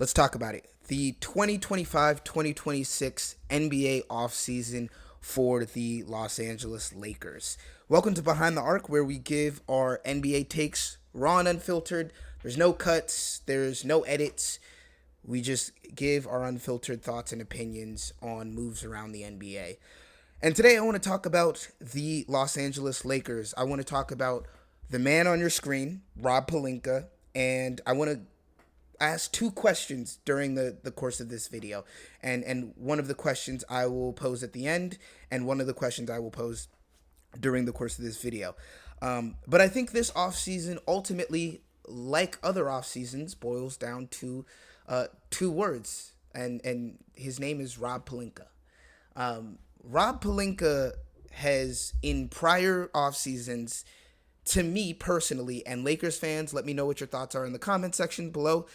Let's talk about it. The 2025-2026 NBA offseason for the Los Angeles Lakers. Welcome to Behind the Arc, where we give our NBA takes raw and unfiltered. There's no cuts, there's no edits. We just give our unfiltered thoughts and opinions on moves around the NBA. And today I want to talk about the Los Angeles Lakers. I want to talk about the man on your screen, Rob Pelinka, and I want to ask two questions during the course of this video. And one of the questions I will pose at the end, and one of the questions I will pose during the course of this video. But I think this offseason ultimately, like other off seasons, boils down to two words, and his name is Rob Pelinka. Rob Pelinka has, in prior off seasons, to me personally, and Lakers fans, let me know what your thoughts are in the comment section below,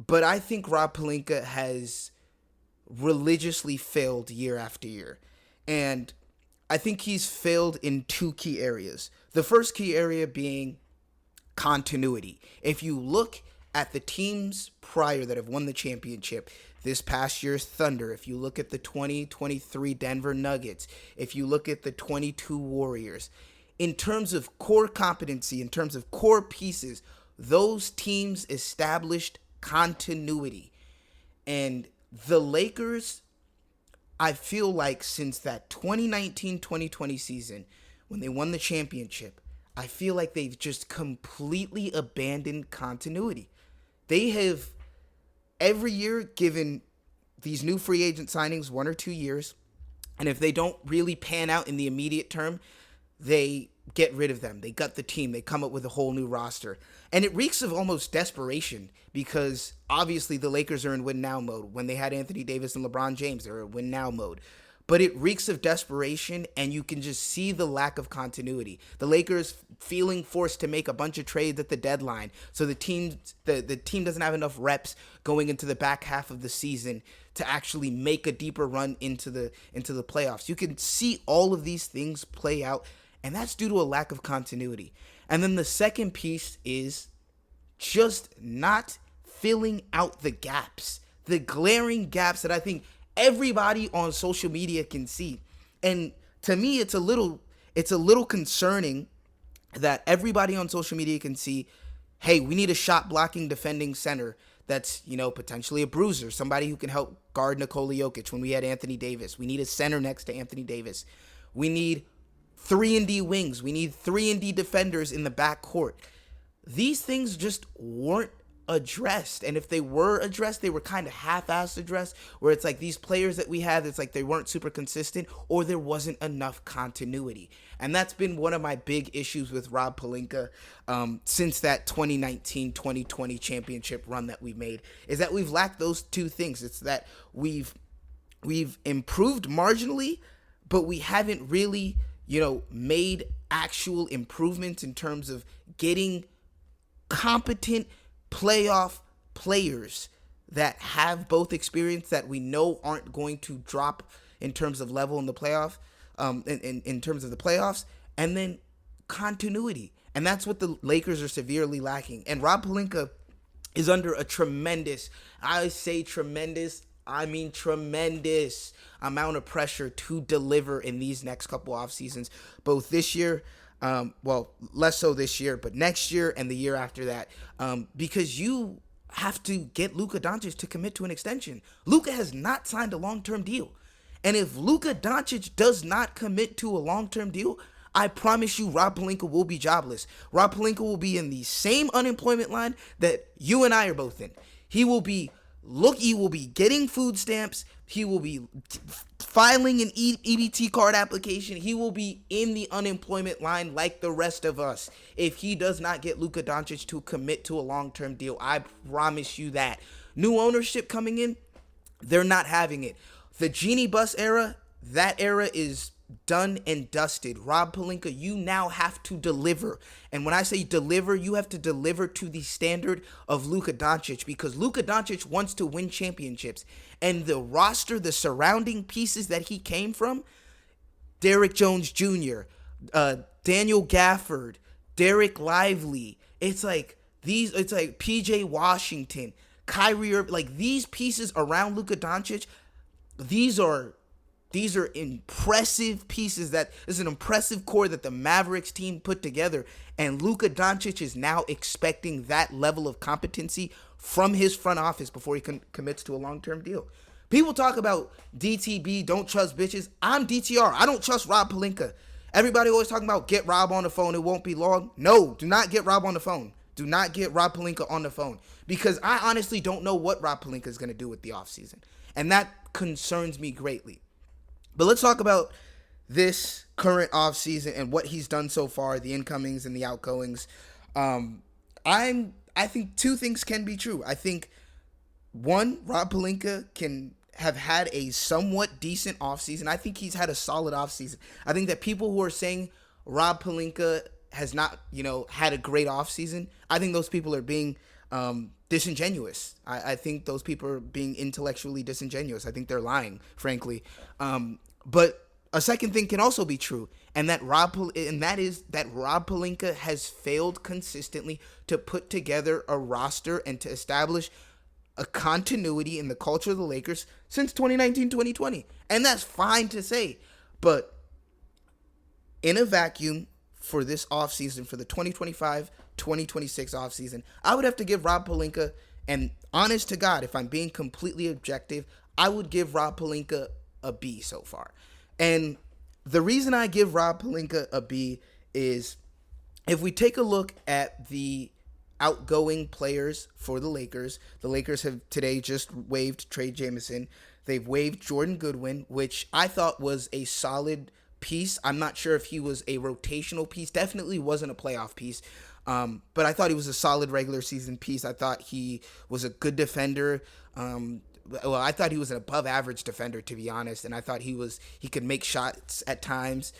but I think Rob Pelinka has religiously failed year after year. And I think he's failed in two key areas. The first key area being continuity. If you look at the teams prior that have won the championship, this past year's Thunder, if you look at the 2023 Denver Nuggets, if you look at the 22 Warriors, in terms of core competency, in terms of core pieces, those teams established continuity. And the Lakers, I feel like since that 2019-2020 season, when they won the championship, I feel like they've just completely abandoned continuity. They have every year given these new free agent signings 1 or 2 years, and if they don't really pan out in the immediate term, they get rid of them. They gut the team. They come up with a whole new roster. And it reeks of almost desperation because obviously the Lakers are in win-now mode. When they had Anthony Davis and LeBron James, they're in win-now mode. But it reeks of desperation, and you can just see the lack of continuity. The Lakers feeling forced to make a bunch of trades at the deadline, so the team doesn't have enough reps going into the back half of the season to actually make a deeper run into the playoffs. You can see all of these things play out, and that's due to a lack of continuity. And then the second piece is just not filling out the gaps, the glaring gaps that I think everybody on social media can see. And to me, it's a little concerning that everybody on social media can see, hey, we need a shot blocking defending center that's, potentially a bruiser, somebody who can help guard Nikola Jokic when we had Anthony Davis. We need a center next to Anthony Davis. We need 3-and-D wings. We need 3-and-D defenders in the backcourt. These things just weren't addressed, and if they were addressed, they were kind of half-assed addressed, where it's like these players that we had, it's like they weren't super consistent, or there wasn't enough continuity. And that's been one of my big issues with Rob Pelinka since that 2019-2020 championship run that we've made, is that we've lacked those two things. It's that we've improved marginally, but we haven't really made actual improvements in terms of getting competent playoff players that have both experience that we know aren't going to drop in terms of level in the playoff, in terms of the playoffs, and then continuity. And that's what the Lakers are severely lacking. And Rob Pelinka is under a tremendous, I say tremendous, I mean tremendous amount of pressure to deliver in these next couple off seasons, both this year, less so this year, but next year and the year after that, because you have to get Luka Doncic to commit to an extension. Luka has not signed a long-term deal. And if Luka Doncic does not commit to a long-term deal, I promise you Rob Pelinka will be jobless. Rob Pelinka will be in the same unemployment line that you and I are both in. He will be getting food stamps. He will be filing an EBT card application. He will be in the unemployment line like the rest of us if he does not get Luka Doncic to commit to a long-term deal. I promise you that. New ownership coming in, they're not having it. The Genie Bus era, that era is done and dusted. Rob Pelinka, you now have to deliver. And when I say deliver, you have to deliver to the standard of Luka Doncic, because Luka Doncic wants to win championships. And the roster, the surrounding pieces that he came from, Derrick Jones Jr., Daniel Gafford, Derek Lively, it's like PJ Washington, Kyrie Irving, like these pieces around Luka Doncic, these are impressive pieces. That is an impressive core that the Mavericks team put together, and Luka Doncic is now expecting that level of competency from his front office before he commits to a long-term deal. People talk about DTB, don't trust bitches. I'm DTR. I don't trust Rob Pelinka. Everybody always talking about get Rob on the phone, it won't be long. No, do not get Rob on the phone. Do not get Rob Pelinka on the phone, because I honestly don't know what Rob Pelinka is going to do with the offseason, and that concerns me greatly. But let's talk about this current offseason and what he's done so far, the incomings and the outgoings. I think two things can be true. I think, one, Rob Pelinka can have had a somewhat decent offseason. I think he's had a solid offseason. I think that people who are saying Rob Pelinka has not, had a great offseason, I think those people are being disingenuous. I think those people are being intellectually disingenuous. I think they're lying, frankly. But a second thing can also be true, and that is that Rob Pelinka has failed consistently to put together a roster and to establish a continuity in the culture of the Lakers since 2019-2020. And that's fine to say. But in a vacuum for this offseason, for the 2025-2026 offseason, I would have to give Rob Pelinka, and honest to God, if I'm being completely objective, I would give Rob Pelinka a B so far. And the reason I give Rob Pelinka a B is if we take a look at the outgoing players for the Lakers have today just waived Trey Jameson. They've waived Jordan Goodwin, which I thought was a solid piece. I'm not sure if he was a rotational piece. Definitely wasn't a playoff piece. But I thought he was a solid regular season piece. I thought he was a good defender. I thought he was an above average defender, to be honest. And I thought he could make shots at times.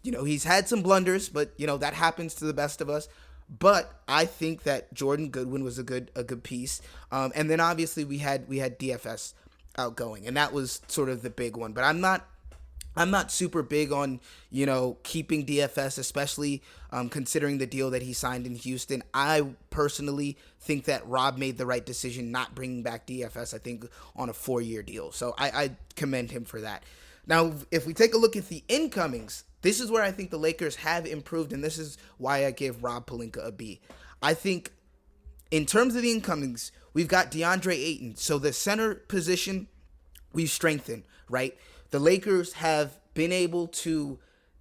He's had some blunders, but that happens to the best of us. But I think that Jordan Goodwin was a good piece. And then obviously we had DFS outgoing, and that was sort of the big one. But I'm not super big on, keeping DFS, especially considering the deal that he signed in Houston. I personally think that Rob made the right decision not bringing back DFS, I think, on a 4-year deal. So I commend him for that. Now, if we take a look at the incomings, this is where I think the Lakers have improved, and this is why I gave Rob Pelinka a B. I think in terms of the incomings, we've got DeAndre Ayton. So the center position, we've strengthened, right? The Lakers have been able to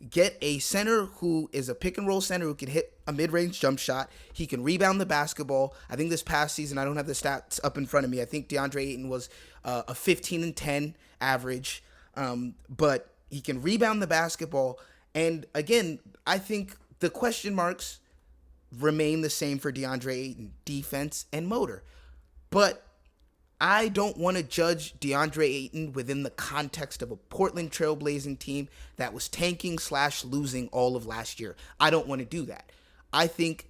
get a center who is a pick and roll center who can hit a mid-range jump shot. He can rebound the basketball. I think this past season, I don't have the stats up in front of me, I think DeAndre Ayton was a 15 and 10 average, but he can rebound the basketball. And again, I think the question marks remain the same for DeAndre Ayton, defense and motor. But I don't want to judge DeAndre Ayton within the context of a Portland Trailblazing team that was tanking / losing all of last year. I don't want to do that. I think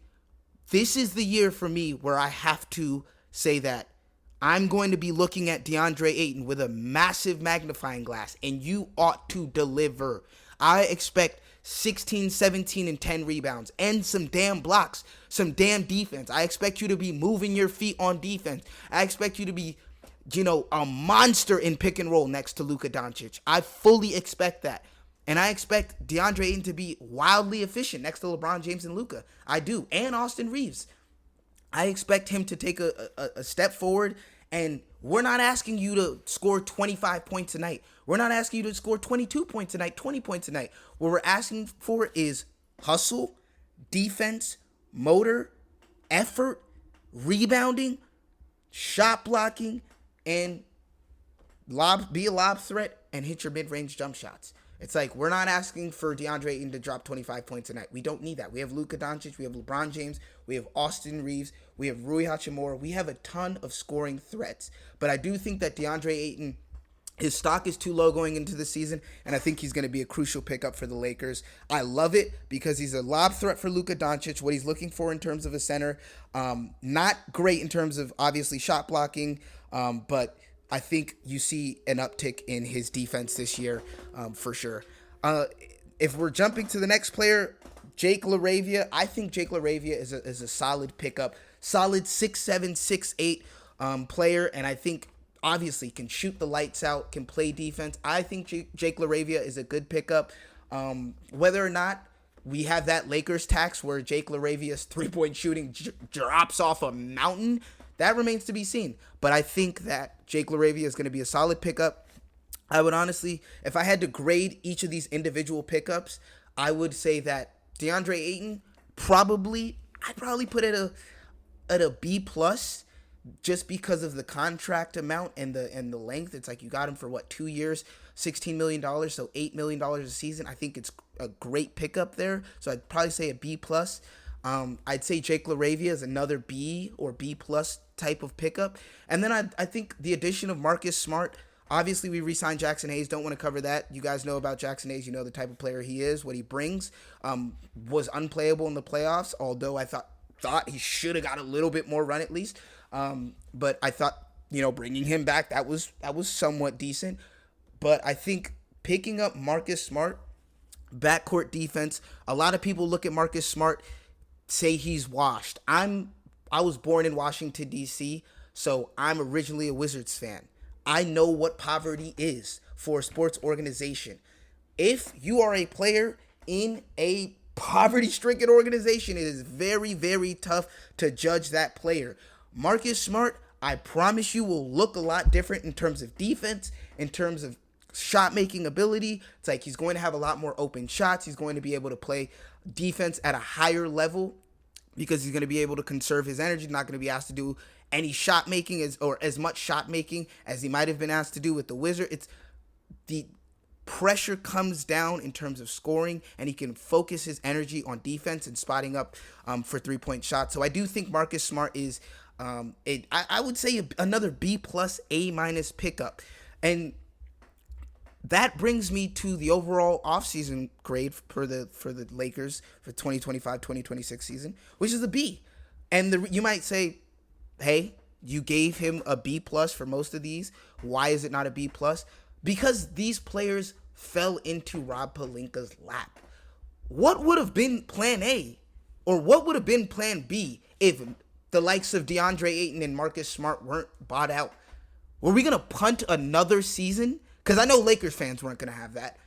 this is the year for me where I have to say that I'm going to be looking at DeAndre Ayton with a massive magnifying glass, and you ought to deliver. I expect 16, 17, and 10 rebounds and some damn blocks, some damn defense. I expect you to be moving your feet on defense. I expect you to be, a monster in pick and roll next to Luka Doncic. I fully expect that. And I expect DeAndre Ayton to be wildly efficient next to LeBron James and Luka. I do. And Austin Reeves. I expect him to take a step forward. And we're not asking you to score 25 points a night. We're not asking you to score 22 points a night, 20 points a night. What we're asking for is hustle, defense, motor, effort, rebounding, shot blocking, and be a lob threat and hit your mid-range jump shots. It's like we're not asking for DeAndre Ayton to drop 25 points a night. We don't need that. We have Luka Doncic, we have LeBron James, we have Austin Reeves, we have Rui Hachimura. We have a ton of scoring threats. But I do think that DeAndre Ayton, his stock is too low going into the season, and I think he's going to be a crucial pickup for the Lakers. I love it because he's a lob threat for Luka Doncic, what he's looking for in terms of a center. Not great in terms of, obviously, shot blocking, but I think you see an uptick in his defense this year for sure. If we're jumping to the next player, Jake LaRavia, I think Jake LaRavia is a solid pickup. Solid 6'7", 6'8", player, and I think obviously can shoot the lights out, can play defense. I think Jake LaRavia is a good pickup. Whether or not we have that Lakers tax where Jake LaRavia's three-point shooting drops off a mountain, that remains to be seen. But I think that Jake LaRavia is going to be a solid pickup. I would honestly, if I had to grade each of these individual pickups, I would say that DeAndre Ayton I'd probably put it at a B plus, just because of the contract amount and the length. It's like you got him for 2 years, $16 million, so $8 million a season. I think it's a great pickup there. So I'd probably say a B plus. I'd say Jake LaRavia is another B or B plus type of pickup. And then I think the addition of Marcus Smart. Obviously, we re-signed Jackson Hayes. Don't want to cover that. You guys know about Jackson Hayes. You know the type of player he is, what he brings. Was unplayable in the playoffs, although I thought he should have got a little bit more run at least. But I thought, bringing him back, that was somewhat decent. But I think picking up Marcus Smart, backcourt defense, a lot of people look at Marcus Smart, say he's washed. I was born in Washington, D.C., so I'm originally a Wizards fan. I know what poverty is for a sports organization. If you are a player in a poverty-stricken organization, it is very, very tough to judge that player. Marcus Smart, I promise you, will look a lot different in terms of defense, in terms of shot-making ability. It's like he's going to have a lot more open shots. He's going to be able to play defense at a higher level because he's going to be able to conserve his energy, not going to be asked to do any shot making as much shot making as he might have been asked to do with the Wizard. It's the pressure comes down in terms of scoring, and he can focus his energy on defense and spotting up for 3-point shots. So I do think Marcus Smart is I would say another B plus A minus pickup. And that brings me to the overall offseason grade for the Lakers for 2025-2026 season, which is a B. And you might say, hey, you gave him a B plus for most of these. Why is it not a B plus? Because these players fell into Rob Pelinka's lap. What would have been plan A, or what would have been plan B if the likes of DeAndre Ayton and Marcus Smart weren't bought out? Were we going to punt another season? Because I know Lakers fans weren't going to have that.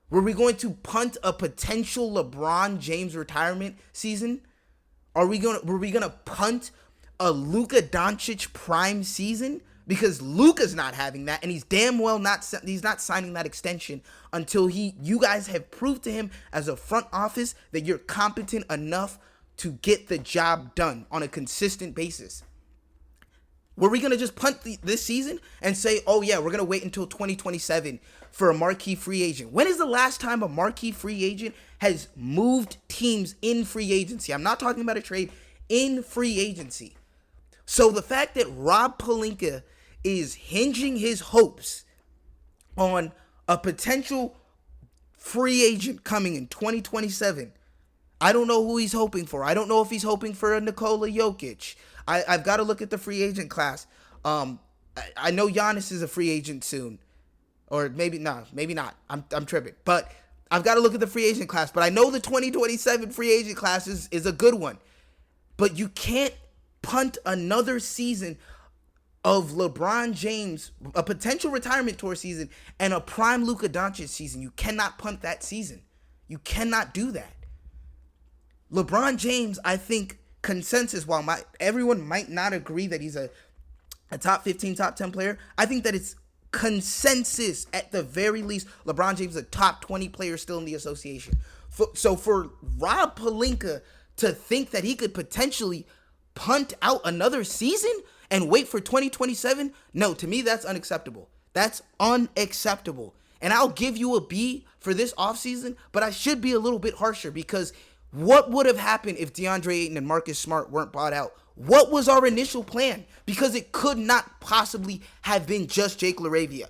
Were we going to punt a potential LeBron James retirement season? Were we gonna punt a Luka Doncic prime season? Because Luka's not having that, and he's damn well not signing that extension until you guys have proved to him as a front office that you're competent enough to get the job done on a consistent basis. Were we going to just punt this season and say, oh yeah, we're going to wait until 2027 for a marquee free agent? When is the last time a marquee free agent has moved teams in free agency? I'm not talking about a trade, in free agency. So the fact that Rob Pelinka is hinging his hopes on a potential free agent coming in 2027, I don't know who he's hoping for. I don't know if he's hoping for a Nikola Jokic. I've got to look at the free agent class. I know Giannis is a free agent soon. Or maybe not. I'm tripping. But I've got to look at the free agent class. But I know the 2027 free agent class is a good one. But you can't punt another season of LeBron James, a potential retirement tour season, and a prime Luka Doncic season. You cannot punt that season. You cannot do that. LeBron James, I think, consensus, while everyone might not agree that he's a top 15, top 10 player, I think that it's consensus at the very least. LeBron James is a top 20 player still in the association. So for Rob Pelinka to think that he could potentially punt out another season and wait for 2027, no, to me that's unacceptable. That's unacceptable. And I'll give you a B for this offseason, but I should be a little bit harsher, because what would have happened if DeAndre Ayton and Marcus Smart weren't bought out? What was our initial plan? Because it could not possibly have been just Jake LaRavia.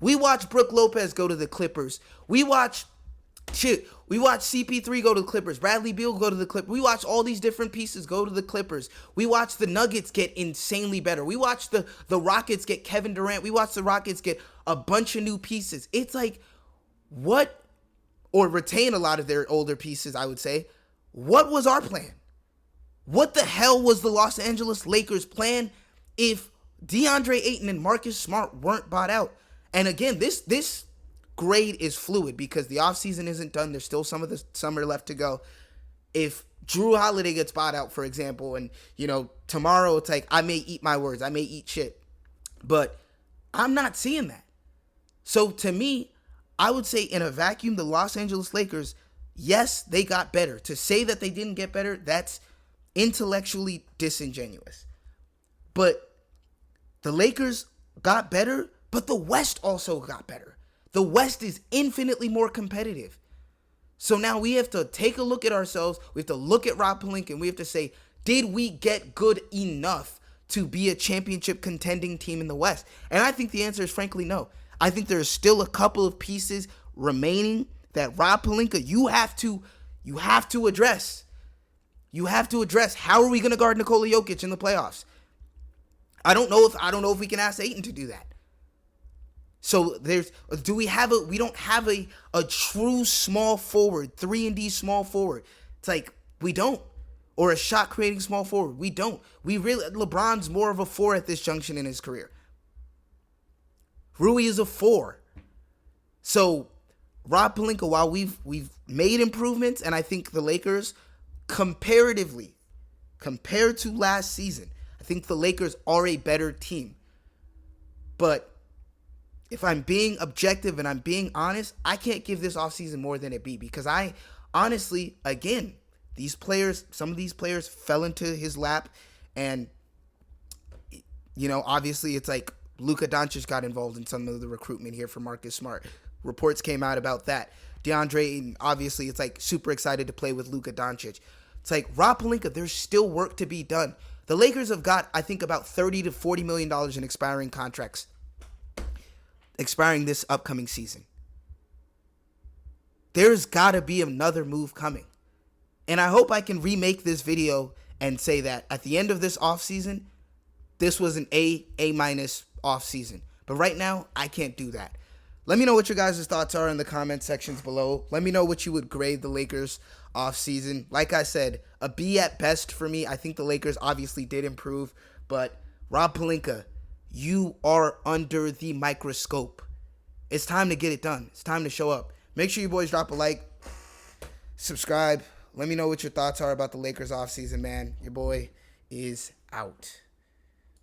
We watched Brook Lopez go to the Clippers. We watched CP3 go to the Clippers. Bradley Beal go to the Clippers. We watched all these different pieces go to the Clippers. We watched the Nuggets get insanely better. We watched the Rockets get Kevin Durant. We watched the Rockets get a bunch of new pieces. It's like, what? Or retain a lot of their older pieces, I would say. What was our plan? What the hell was the Los Angeles Lakers' plan if DeAndre Ayton and Marcus Smart weren't bought out. And again, this grade is fluid because the offseason isn't done. There's still some of the summer left to go. If Drew Holiday gets bought out, for example, and, tomorrow it's like, I may eat my words. I may eat shit. But I'm not seeing that. So to me, I would say in a vacuum, the Los Angeles Lakers, yes, they got better. To say that they didn't get better, that's intellectually disingenuous. But the Lakers got better, but the West also got better. The West is infinitely more competitive. So now we have to take a look at ourselves. We have to look at Rob Pelinka, and we have to say, did we get good enough to be a championship contending team in the West? And I think the answer is frankly no. I think there's still a couple of pieces remaining that Rob Pelinka, you have to address. You have to address, how are we going to guard Nikola Jokic in the playoffs? I don't know if we can ask Ayton to do that. So we don't have a true small forward, 3-and-D small forward. It's like, we don't. Or a shot creating small forward. We don't. LeBron's more of a 4 at this junction in his career. Rui is a 4. So Rob Pelinka, while we've made improvements, and I think the Lakers, comparatively, compared to last season, I think the Lakers are a better team. But if I'm being objective and I'm being honest, I can't give this offseason more than a B, because I honestly, again, some of these players fell into his lap, and obviously it's like Luka Doncic got involved in some of the recruitment here for Marcus Smart. Reports came out about that. DeAndre Ayton, obviously it's like super excited to play with Luka Doncic. It's like, Rob Pelinka, there's still work to be done. The Lakers have got, I think, about $30 to $40 million in expiring contracts expiring this upcoming season. There's got to be another move coming. And I hope I can remake this video and say that at the end of this offseason, this was an A- offseason. But right now, I can't do that. Let me know what your guys' thoughts are in the comment sections below. Let me know what you would grade the Lakers offseason. Like I said, a B at best for me. I think the Lakers obviously did improve. But Rob Pelinka, you are under the microscope. It's time to get it done. It's time to show up. Make sure you boys drop a like, subscribe. Let me know what your thoughts are about the Lakers offseason, man. Your boy is out.